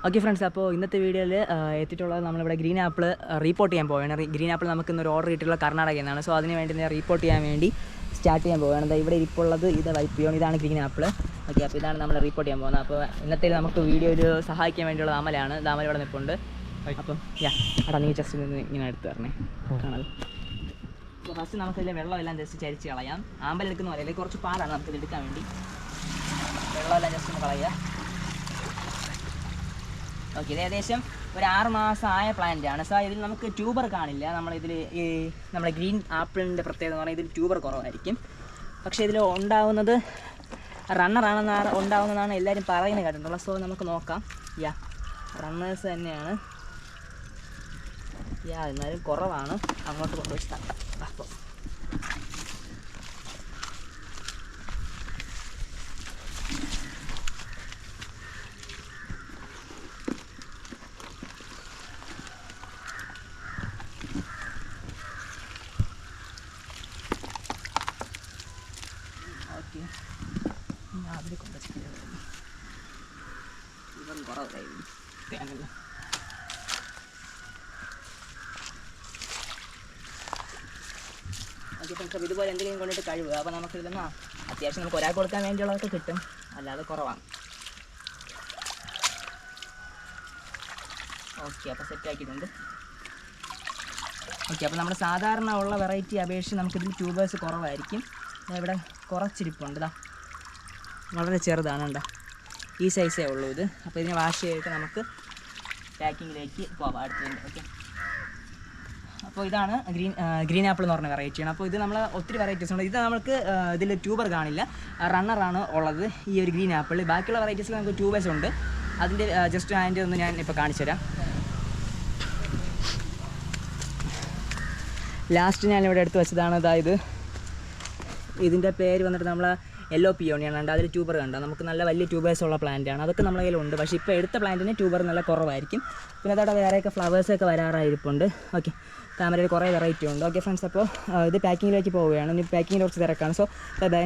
Okay friends, അപ്പോൾ ഇന്നത്തെ വീഡിയോയിൽ എത്തിയിട്ടുള്ളത് നമ്മളിവിടെ ഗ്രീൻ ആപ്പിൾ റീപ്പോർട്ട് ചെയ്യാൻ പോവുകയാണ്. ഗ്രീൻ ആപ്പിൾ നമുക്ക് ഇന്നൊരു ഓർഡർ കിട്ടിയിട്ടുള്ള കർണാടകയിൽ നിന്നാണ്. സോ അതിന് വേണ്ടി ഞാൻ റീപ്പോർട്ട് ചെയ്യാൻ വേണ്ടി സ്റ്റാർട്ട് ചെയ്യാൻ പോവുകയാണ്. ഇവിടെ ഇപ്പോൾ ഉള്ളത് ഇത് വൈപ്പിയോൺ, ഇതാണ് ഗ്രീൻ ആപ്പിൾ. ഓക്കെ, അപ്പോൾ ഇതാണ് നമ്മൾ റിപ്പോർട്ട് ചെയ്യാൻ പോകുന്നത്. അപ്പോൾ ഇന്നത്തെ നമുക്ക് വീഡിയോയിൽ സഹായിക്കാൻ വേണ്ടിയുള്ള അമലാണ്. അമല ഇവിടെ നിൽപ്പുണ്ട്. അപ്പം അടാ നീ ജസ്റ്റ് ഇങ്ങനെ എടുത്ത് തരണേ, കാണാതെ. അപ്പോൾ ഫസ്റ്റ് നമുക്കിതിലെ വെള്ളമെല്ലാം ജസ്റ്റ് ചരിച്ച് കളയാം. ആമ്പൽ എടുക്കുന്ന പോലെ അല്ലെങ്കിൽ കുറച്ച് പാടാണ് നമുക്കിത് എടുക്കാൻ വേണ്ടി. വെള്ളമെല്ലാം ജസ്റ്റ് ഒന്ന് കളയുക. ഓക്കെ, ഇത് ഏകദേശം ഒരു 6 മാസമായ പ്ലാന്റാണ്. സോ ഇതിൽ നമുക്ക് ട്യൂബർ കാണില്ല. നമ്മളിതിൽ ഈ നമ്മുടെ ഗ്രീൻ ആപ്പിളിൻ്റെ പ്രത്യേകത എന്ന് പറഞ്ഞാൽ ഇതിൽ ട്യൂബർ കുറവായിരിക്കും. പക്ഷേ ഇതിൽ ഉണ്ടാവുന്നത് ഉണ്ടാവുന്നതാണ് എല്ലാവരും പറയുന്നത് കേട്ടിട്ടുള്ളത്. സോ നമുക്ക് നോക്കാം. റണ്ണേഴ്സ് തന്നെയാണ്. എന്നാലും കുറവാണ്. അങ്ങോട്ട് കൊണ്ടുപോയി തട്ടാം. അപ്പോൾ അതിൽ കൊണ്ട് ഇവൻ കുറവായിരുന്നു തേങ്ങ. ഓക്കെ ഫ്രണ്ട്സ്, ഇതുപോലെ എന്തെങ്കിലും കൊണ്ടിട്ട് കഴിവുക. അപ്പോൾ നമുക്ക് ഇതൊന്നും അത്യാവശ്യം നമുക്ക് ഒരാൾക്ക് കൊടുക്കാൻ വേണ്ടിയുള്ളതൊക്കെ കിട്ടും, അല്ലാതെ കുറവാണ്. ഓക്കെ, അപ്പോൾ സെറ്റാക്കിയിട്ടുണ്ട്. ഓക്കെ, അപ്പോൾ നമ്മുടെ സാധാരണ ഉള്ള വെറൈറ്റി അപേക്ഷിച്ച് നമുക്കിതിൽ ട്യൂബേഴ്സ് കുറവായിരിക്കും. ഇവിടെ കുറച്ചിരിപ്പുണ്ട്. വളരെ ചെറുതാണ് കേട്ടോ, ഈ സൈസേ ഉള്ളൂ ഇത്. അപ്പോൾ ഇതിനെ വാഷ് ചെയ്തിട്ട് നമുക്ക് പാക്കിങ്ങിലേക്ക് പോവാം അടുത്തതിൻ്റെ. ഓക്കെ, അപ്പോൾ ഇതാണ് ഗ്രീൻ ആപ്പിൾ എന്ന് പറഞ്ഞ വെറൈറ്റിയാണ്. അപ്പോൾ ഇത് നമ്മൾ ഒത്തിരി വെറൈറ്റീസ് ഉണ്ട്. ഇത് നമുക്ക് ഇതിൽ ട്യൂബർ കാണില്ല, റണ്ണറാണ് ഉള്ളത് ഈ ഒരു ഗ്രീൻ ആപ്പിൾ. ബാക്കിയുള്ള വെറൈറ്റീസിൽ നമുക്ക് ട്യൂബേഴ്സ് ഉണ്ട്. അതിൻ്റെ ജസ്റ്റ് അതിൻ്റെ ഒന്ന് ഞാൻ ഇപ്പോൾ കാണിച്ചു തരാം. ലാസ്റ്റ് ഞാനിവിടെ എടുത്ത് വെച്ചതാണ്. അതായത് ഇതിൻ്റെ പേര് വന്നിട്ട് നമ്മൾ യെല്ലോ പിയോണിയാണ്. കണ്ട അതിൽ ട്യൂബർ കണ്ടോ, നമുക്ക് നല്ല വലിയ ട്യൂബേഴ്സ് ഉള്ള പ്ലാന്റാണ്. അതൊക്കെ നമ്മുടെ കയ്യിലുണ്ട്. പക്ഷേ ഇപ്പോൾ എടുത്ത പ്ലാന്റിന് ട്യൂബർ നല്ല കുറവായിരിക്കും. പിന്നെ അതവിടെ വേറെയൊക്കെ ഫ്ലവേഴ്സൊക്കെ വരാറായിരിപ്പുണ്ട്. ഓക്കെ, താമരയിൽ കുറേ വെറൈറ്റി ഉണ്ട്. ഓക്കെ ഫ്രണ്ട്സ്, അപ്പോൾ ഇത് പാക്കിങ്ങിലേക്ക് പോവുകയാണ്. ഇനി പാക്കിങ്ങിൽ കുറച്ച് തിരക്കാണ്. So by.